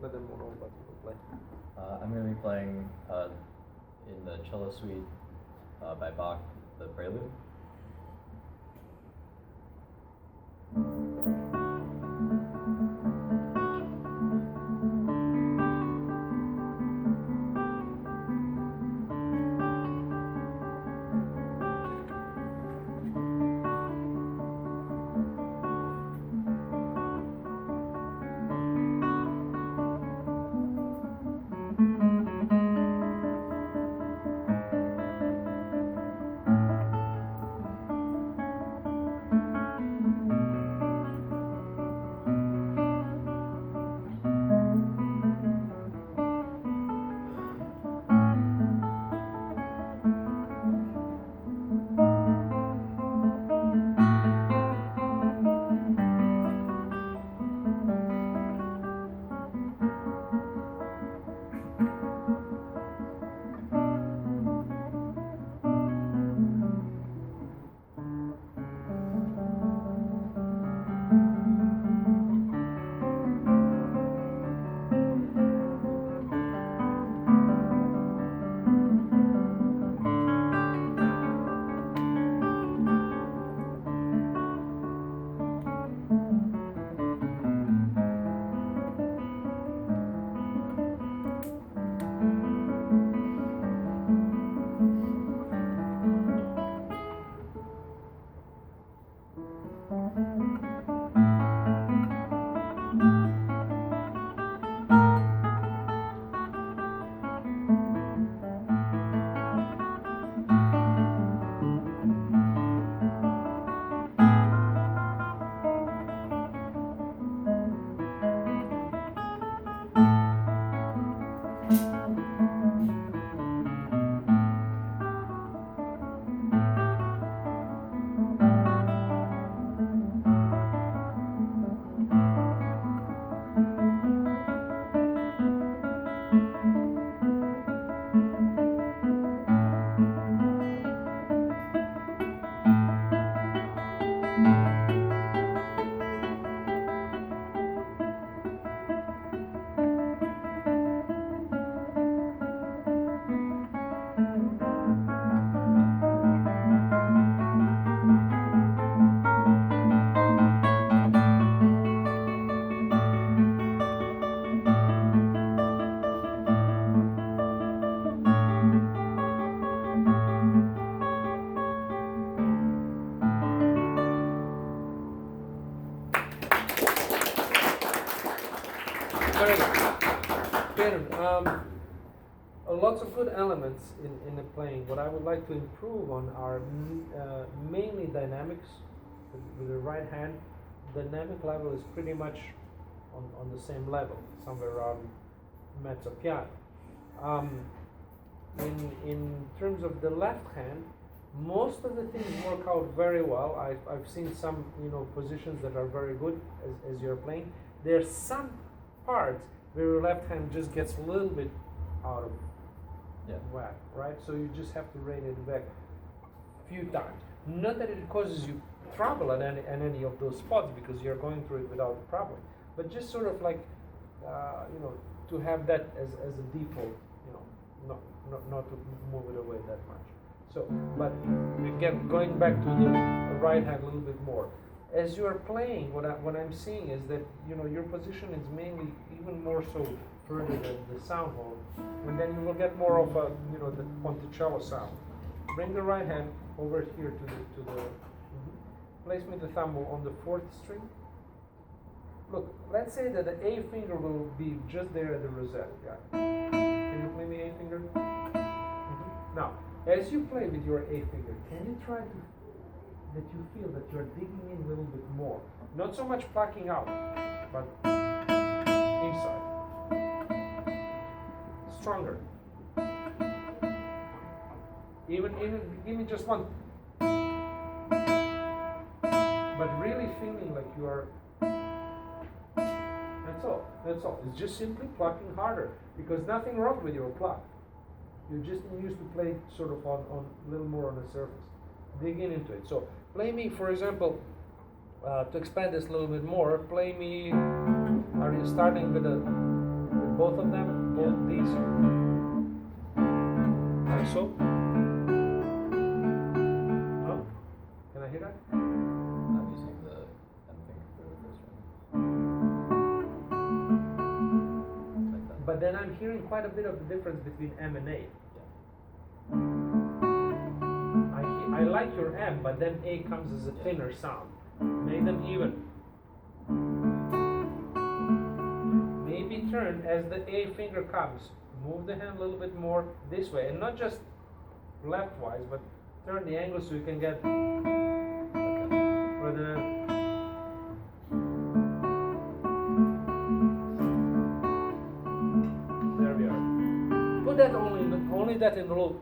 let them know what you will play. I'm going to be playing in the cello suite by Bach, the Prelude. Lots of good elements in the playing. What I would like to improve on are mainly dynamics. With the right hand, dynamic level is pretty much on the same level, somewhere around mezzo piano. In terms of the left hand, most of the things work out very well. I've seen some positions that are very good as you're playing. There's some parts where your left hand just gets a little bit out of whack, right? So you just have to rein it back a few times. Not that it causes you trouble at any of those spots, because you're going through it without a problem, but just sort of like to have that as a default, not to move it away that much. So, but again, going back to the right hand a little bit more. As you are playing, what I'm seeing is that your position is mainly even more so further than the sound hole, and then you will get more of a the ponticello sound. Bring the right hand over here to the place me the thumb on the 4th string. Look, let's say that the A finger will be just there at the rosette. Yeah. Can you play me A finger? Now, as you play with your A finger, can you try to that you feel that you're digging in a little bit more? Not so much plucking out, but inside. Stronger. Even give me just one. But really feeling like you are. That's all. That's all. It's just simply plucking harder, because nothing wrong with your pluck. You just used to play sort of on a little more on the surface. Digging into it. So play me, for example, to expand this a little bit more. Play me. Are you starting with a Both of them, both these. Like so. Oh, can I hear that? I'm using the M finger for the first one. Like that. But then I'm hearing quite a bit of the difference between M and A. Yeah. I like your M, but then A comes as a thinner sound. Make them even. Maybe turn as the A finger comes. Move the hand a little bit more this way, and not just left-wise, but turn the angle so you can get rather than. There we are. Put that only that in the loop.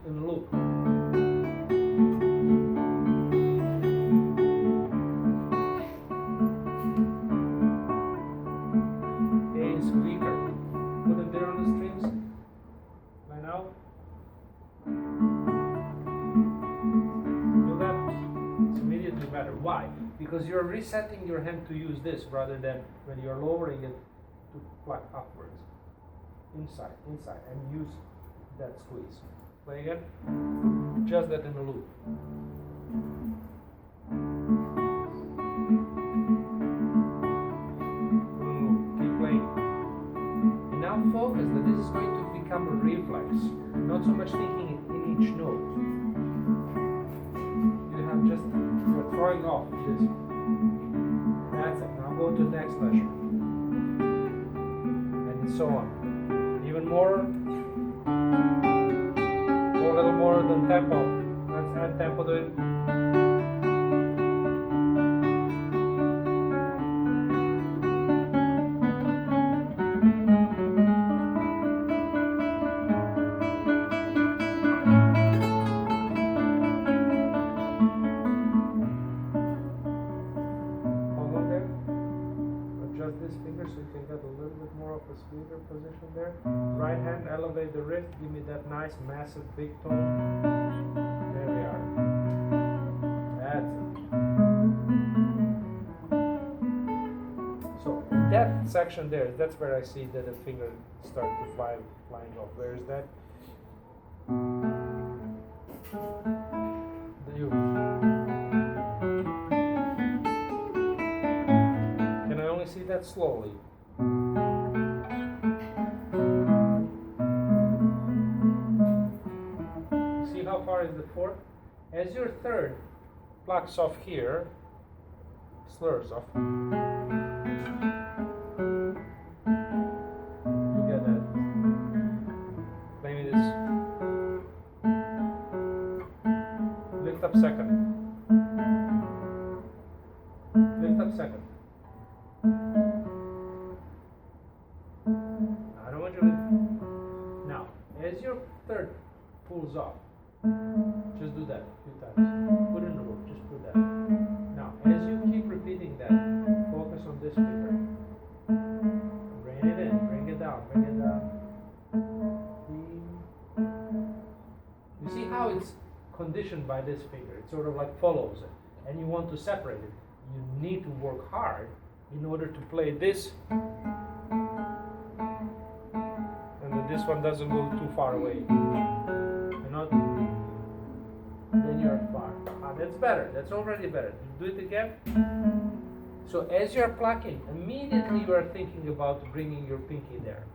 Why? Because you're resetting your hand to use this rather than when you're lowering it to pluck upwards. Inside, and use that squeeze. Play again. Just that in the loop. Keep playing. And now focus that this is going to become a reflex. Not so much thinking in each note. You're throwing off this. That's it. Now go to the next measure. And so on. Even more. Go a little more than tempo. Let's add tempo to it. Sweeter position there. Right hand, elevate the wrist, give me that nice, massive, big tone. There we are. That's it. So that section there, that's where I see that the finger start to flying off. Where is that? Can I only see that slowly? How far is the fourth? As your third plucks off here, slurs off. You get that. Play me this. Lift up second. Lift up second. I don't want you to. Now, as your third pulls off, just do that a few times. Put it in the room, just put that. Now, as you keep repeating that, focus on this finger. Bring it in, bring it down, bring it down. You see how it's conditioned by this finger? It sort of like follows it. And you want to separate it. You need to work hard in order to play this. And then this one doesn't go too far away. Then you're far. That's better. That's already better. Do it again. So as you're plucking, immediately you are thinking about bringing your pinky there.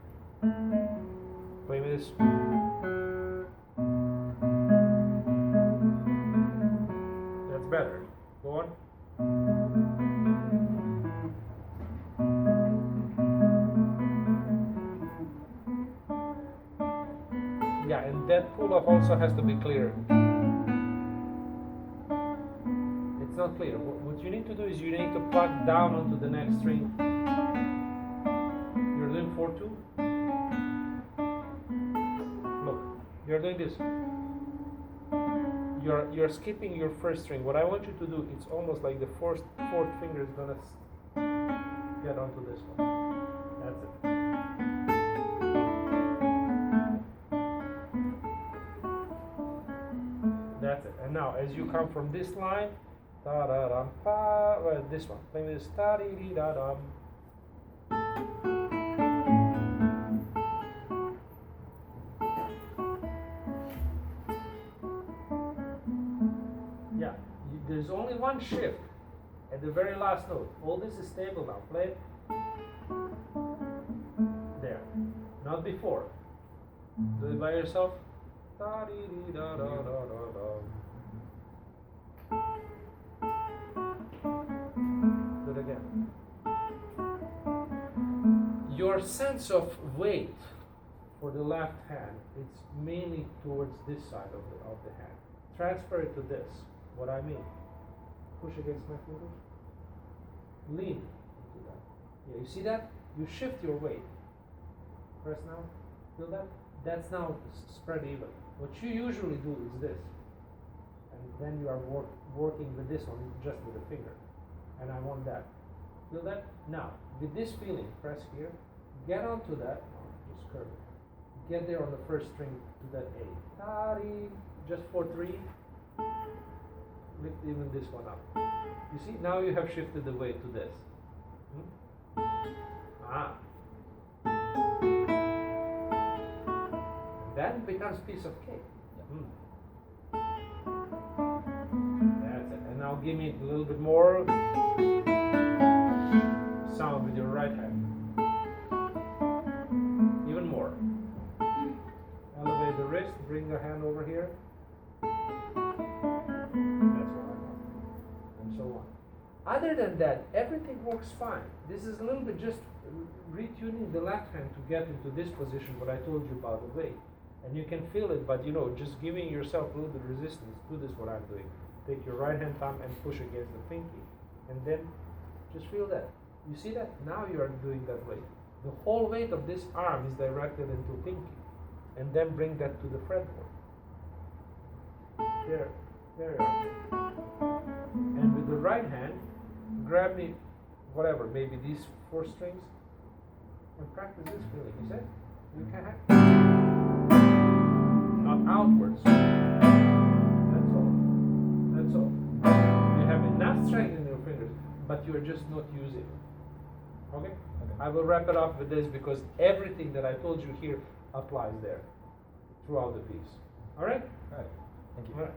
Play with this. That's better. Go on. Yeah, and that pull-off also has to be clear. It's not clear. What you need to do is you need to pluck down onto the next string. You're doing 4-2. Look, you're doing this. You're skipping your first string. What I want you to do, it's almost like the fourth finger is gonna get onto this one. That's it. That's it. And now, as you come from this line, da da dum pa. Well, this one. Play this da dee dee da dum. There's only one shift at the very last note. All this is stable now. Play it. There. Not before. Do it by yourself. Da-dee-dee-da-da-da-da-da. Do it again. Your sense of weight for the left hand, it's mainly towards this side of the hand. Transfer it to this. What I mean. Push against my fingers. Lean into that. Yeah, you see that? You shift your weight. Press now. Feel that? That's now spread even. What you usually do is this. And then you are working with this one just with a finger. And I want that. Feel that? Now, with this feeling, press here. Get onto that. Oh, just curve it. Get there on the first string to that A. Tari. Just for 3. Lift even this one up. You see, now you have shifted the weight to this. That becomes piece of cake. That's it. And now give me a little bit more sound with your right hand. Even more. Elevate the wrist, bring the hand over here. Other than that, everything works fine. This is a little bit just retuning the left hand to get into this position, what I told you about the weight. And you can feel it, but just giving yourself a little bit of resistance. Do this, what I'm doing. Take your right hand thumb and push against the pinky. And then just feel that. You see that? Now you are doing that weight. The whole weight of this arm is directed into pinky. And then bring that to the fretboard. There you are. And with the right hand, grab me, whatever, maybe these 4 strings, and practice this feeling. You see? You can have not outwards. That's all. That's all. You have enough strength in your fingers, but you are just not using it. Okay? I will wrap it up with this because everything that I told you here applies there throughout the piece. All right? All right. Thank you. All right.